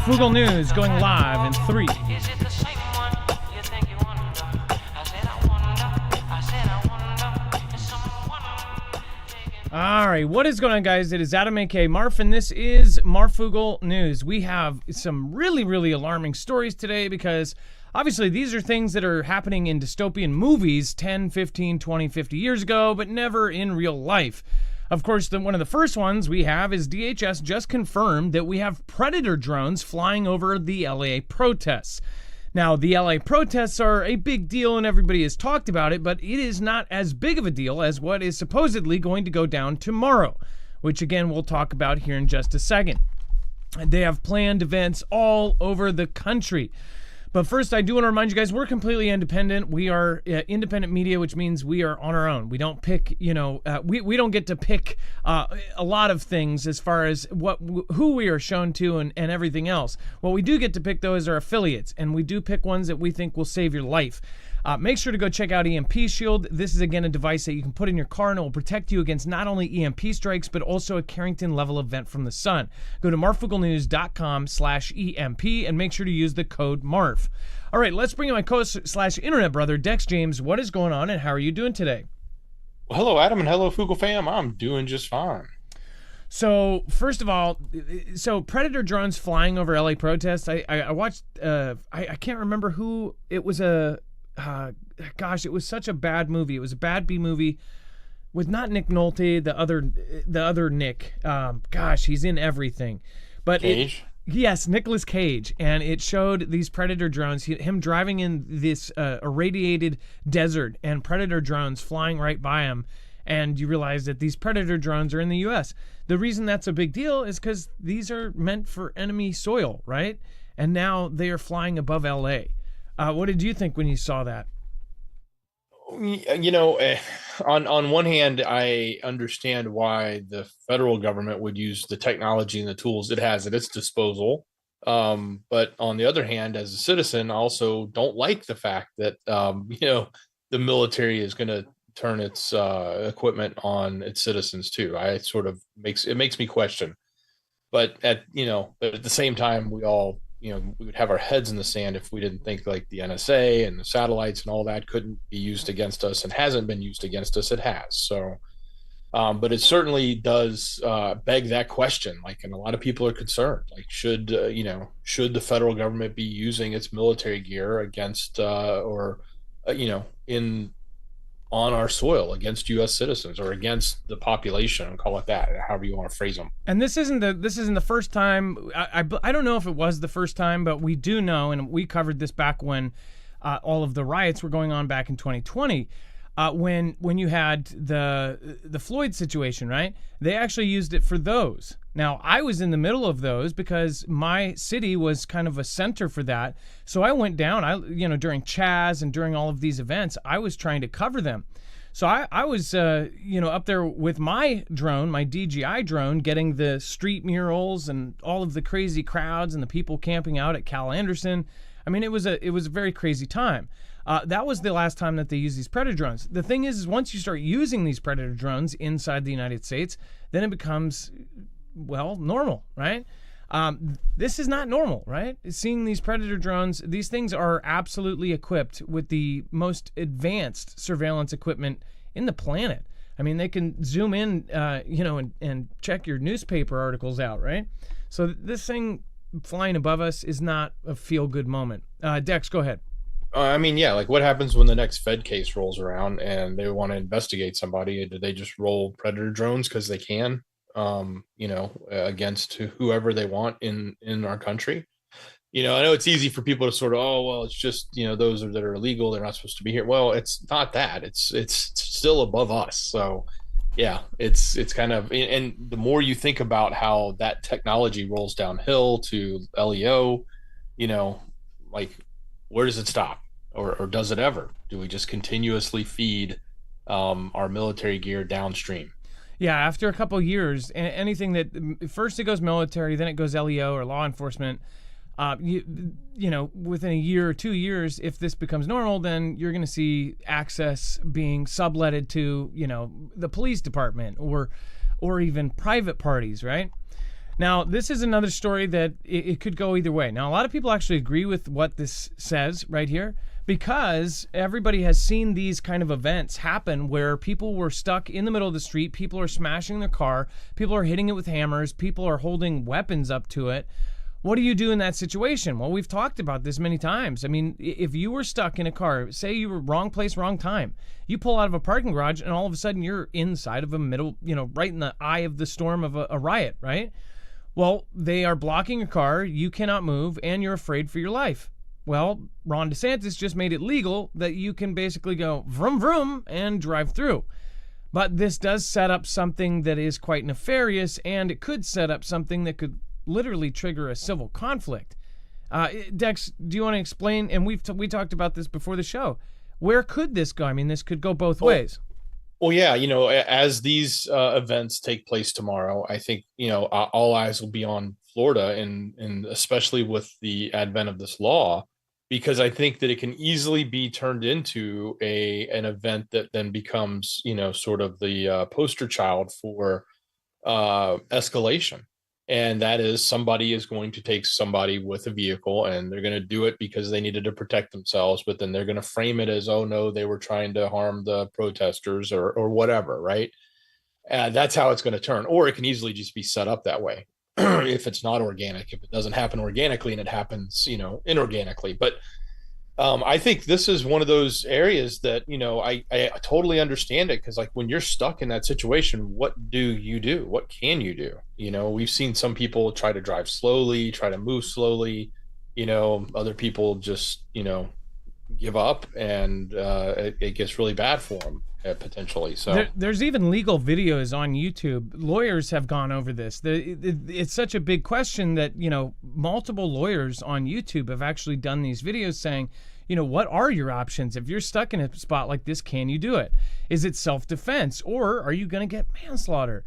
Marfoogle News going live in 3. All right, what is going on, guys? It is Adam, a.k.a. Marf, and this is Marfoogle News. We have some really, really alarming stories today because obviously these are things that are happening in dystopian movies 10, 15, 20, 50 years ago, but never in real life. Of course, one of the first ones we have is DHS just confirmed that we have Predator drones flying over the LA protests. Now, the LA protests are a big deal and everybody has talked about it, but it is not as big of a deal as what is supposedly going to go down tomorrow, which again we'll talk about here in just a second. They have planned events all over the country. But first, I do want to remind you guys, we're completely independent. We are independent media, which means we are on our own. We don't pick, we don't get to pick a lot of things as far as who we are shown to and everything else. What we do get to pick, though, is our affiliates, and we do pick ones that we think will save your life. Make sure to go check out EMP Shield. This is, again, a device that you can put in your car, and it will protect you against not only EMP strikes, but also a Carrington-level event from the sun. Go to marfooglenews.com/EMP and make sure to use the code MARF. All right, let's bring in my co-host/internet brother, Dex James. What is going on, and how are you doing today? Well, hello, Adam, and hello, Foogle fam. I'm doing just fine. So, first of all, Predator drones flying over LA protests. I watched, I can't remember who, it was gosh, it was such a bad movie. It was a bad B movie with not Nick Nolte, the other Nick. Gosh, he's in everything. But Cage? Yes, Nicolas Cage. And it showed these Predator drones, him driving in this irradiated desert and Predator drones flying right by him. And you realize that these Predator drones are in the U.S. The reason that's a big deal is because these are meant for enemy soil, right? And now they are flying above L.A. What did you think when you saw that? On one hand, I understand why the federal government would use the technology and the tools it has at its disposal. But on the other hand, as a citizen, I also don't like the fact that, the military is going to turn its equipment on its citizens too. It makes me question. But at the same time, we all, we would have our heads in the sand if we didn't think like the NSA and the satellites and all that couldn't be used against us, and hasn't been used against us. It has. So, but it certainly does beg that question. Like, and a lot of people are concerned. Like, should the federal government be using its military gear against on our soil against U.S. citizens or against the population, call it that, however you want to phrase them. And this isn't the first time. I don't know if it was the first time, but we do know, and we covered this back when all of the riots were going on back in 2020, when you had the Floyd situation, right? They actually used it for those. Now, I was in the middle of those because my city was kind of a center for that. So I went down, during Chaz and during all of these events, I was trying to cover them. So I was, up there with my drone, my DJI drone, getting the street murals and all of the crazy crowds and the people camping out at Cal Anderson. I mean, it was a very crazy time. That was the last time that they used these Predator drones. The thing is once you start using these Predator drones inside the United States, then it becomes, normal, right? This is not normal, right? Seeing these Predator drones, these things are absolutely equipped with the most advanced surveillance equipment in the planet. I mean, they can zoom in, and check your newspaper articles out, right? So this thing flying above us is not a feel-good moment. Dex, go ahead. Like what happens when the next Fed case rolls around and they want to investigate somebody? Do they just roll Predator drones because they can, against whoever they want in our country? I know it's easy for people to sort of, it's just, those that are illegal, they're not supposed to be here. Well, it's not that. It's still above us. So, yeah, it's kind of, and the more you think about how that technology rolls downhill to LEO, where does it stop, or does it ever? Do we just continuously feed our military gear downstream? Yeah, after a couple of years, anything that first it goes military, then it goes LEO or law enforcement. Within a year or 2 years, if this becomes normal, then you're going to see access being subletted to, the police department or even private parties, right? Now, this is another story that it could go either way. Now, a lot of people actually agree with what this says right here, because everybody has seen these kind of events happen where people were stuck in the middle of the street, people are smashing their car, people are hitting it with hammers, people are holding weapons up to it. What do you do in that situation? Well, we've talked about this many times. I mean, if you were stuck in a car, say you were wrong place, wrong time, you pull out of a parking garage and all of a sudden you're inside of a middle, right in the eye of the storm of a riot, right? Well, they are blocking your car, you cannot move, and you're afraid for your life. Well, Ron DeSantis just made it legal that you can basically go vroom vroom and drive through. But this does set up something that is quite nefarious, and it could set up something that could literally trigger a civil conflict. Dex, do you want to explain? And we talked about this before the show. Where could this go? I mean, this could go both ways. Well, yeah, as these events take place tomorrow, I think, all eyes will be on Florida, and especially with the advent of this law, because I think that it can easily be turned into an event that then becomes, sort of the poster child for escalation. And that is, somebody is going to take somebody with a vehicle, and they're going to do it because they needed to protect themselves, but then they're going to frame it as, oh no, they were trying to harm the protesters or whatever, right? That's how it's going to turn. Or it can easily just be set up that way if it's not organic, if it doesn't happen organically and it happens, inorganically. But I think this is one of those areas that, I totally understand it, because like when you're stuck in that situation, what do you do? What can you do? We've seen some people try to drive slowly, try to move slowly, other people just, give up, and it gets really bad for them potentially. So there's even legal videos on YouTube. Lawyers have gone over this. It's such a big question that, multiple lawyers on YouTube have actually done these videos saying, what are your options? If you're stuck in a spot like this, can you do it? Is it self-defense, or are you going to get manslaughter?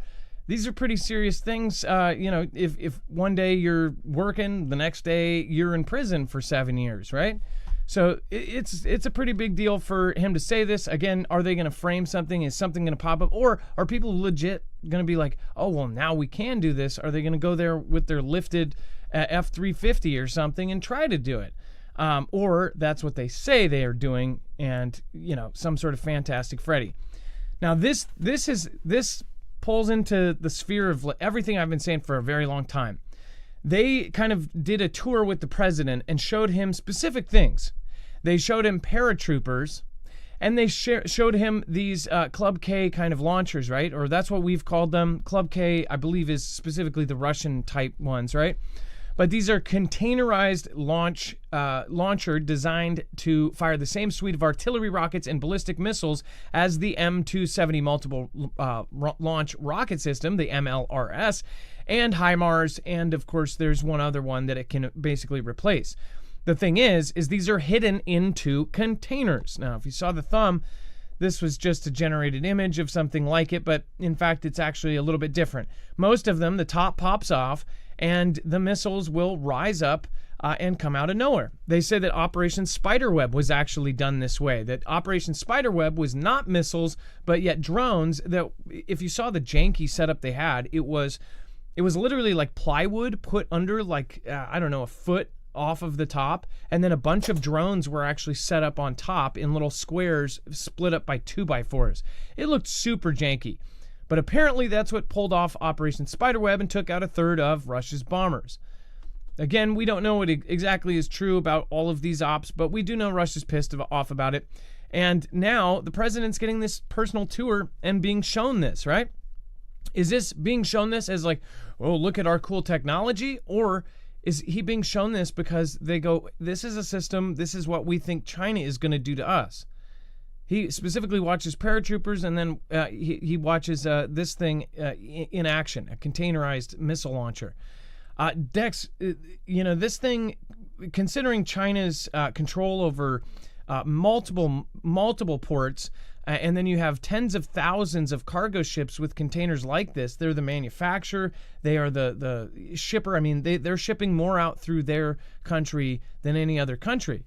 These are pretty serious things. If one day you're working, the next day you're in prison for 7 years, right? So it's a pretty big deal for him to say this. Again, are they going to frame something? Is something going to pop up? Or are people legit going to be like, oh, well, now we can do this? Are they going to go there with their lifted F-350 or something and try to do it? Or that's what they say they are doing, and, some sort of Fantastic Freddy. Now, this pulls into the sphere of everything I've been saying for a very long time. They kind of did a tour with the president and showed him specific things. They showed him paratroopers, and they showed him these Club K kind of launchers, right? Or that's what we've called them. Club K, I believe, is specifically the Russian type ones, right? But these are containerized launcher designed to fire the same suite of artillery rockets and ballistic missiles as the M270 multiple launch rocket system, the MLRS, and HIMARS, and of course there's one other one that it can basically replace. The thing is these are hidden into containers. Now, if you saw the thumb, this was just a generated image of something like it, but in fact it's actually a little bit different. Most of them, the top pops off, and the missiles will rise up and come out of nowhere. They say that Operation Spiderweb was actually done this way, that Operation Spiderweb was not missiles, but yet drones that, if you saw the janky setup they had, it was literally like plywood put under a foot off of the top, and then a bunch of drones were actually set up on top in little squares split up by 2x4s. It looked super janky. But apparently that's what pulled off Operation Spiderweb and took out a third of Russia's bombers. Again, we don't know what exactly is true about all of these ops, but we do know Russia's pissed off about it. And now the president's getting this personal tour and being shown this, right? Is this being shown this as like, oh, look at our cool technology? Or is he being shown this because they go, this is a system, this is what we think China is going to do to us? He specifically watches paratroopers, and then he watches this thing in action, a containerized missile launcher. Dex, this thing, considering China's control over multiple ports, and then you have tens of thousands of cargo ships with containers like this. They're the manufacturer. They are the shipper. I mean, they're shipping more out through their country than any other country.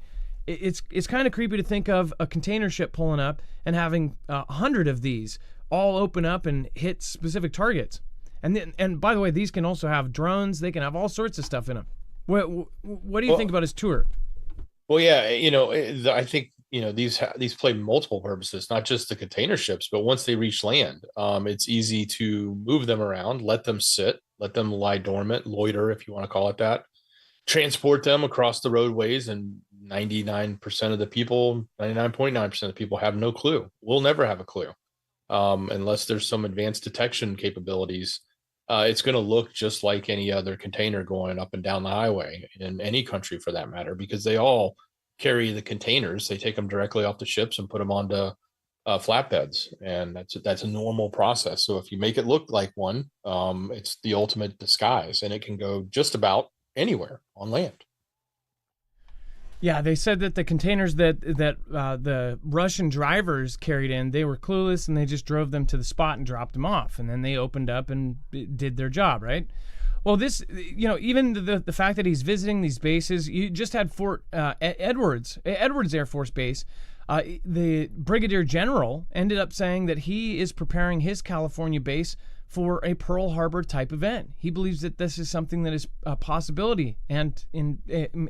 It's kind of creepy to think of a container ship pulling up and having 100 of these all open up and hit specific targets. And by the way, these can also have drones. They can have all sorts of stuff in them. What do you think about his tour? Well, yeah, I think these play multiple purposes, not just the container ships, but once they reach land, it's easy to move them around, let them sit, let them lie dormant, loiter, if you want to call it that, transport them across the roadways, and 99% of the people, 99.9% of the people have no clue. We'll never have a clue, unless there's some advanced detection capabilities. It's going to look just like any other container going up and down the highway in any country for that matter, because they all carry the containers. They take them directly off the ships and put them onto flatbeds, and that's a normal process. So if you make it look like one, it's the ultimate disguise, and it can go just about anywhere on land. Yeah, they said that the containers that the Russian drivers carried in, they were clueless and they just drove them to the spot and dropped them off, and then they opened up and did their job, right? Well, this, even the fact that he's visiting these bases, you just had Fort Edwards Air Force Base. The Brigadier General ended up saying that he is preparing his California base for a Pearl Harbor type event. He believes that this is something that is a possibility, and in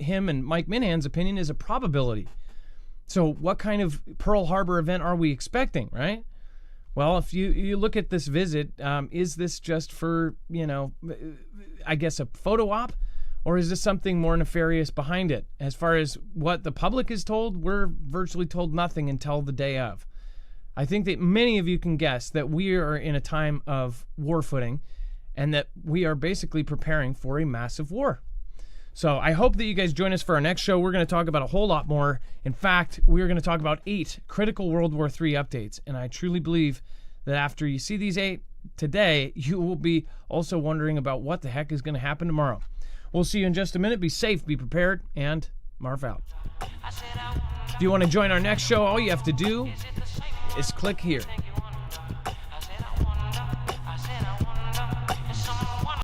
him and Mike Minahan's opinion, is a probability. So what kind of Pearl Harbor event are we expecting, right? Well, if you look at this visit, is this just for, I guess a photo op, or is this something more nefarious behind it? As far as what the public is told, we're virtually told nothing until the day of. I think that many of you can guess that we are in a time of war footing, and that we are basically preparing for a massive war. So I hope that you guys join us for our next show. We're going to talk about a whole lot more. In fact, we're going to talk about 8 critical World War III updates. And I truly believe that after you see these 8 today, you will be also wondering about what the heck is going to happen tomorrow. We'll see you in just a minute. Be safe, be prepared, and Marf out. If you want to join our next show, all you have to do is click here.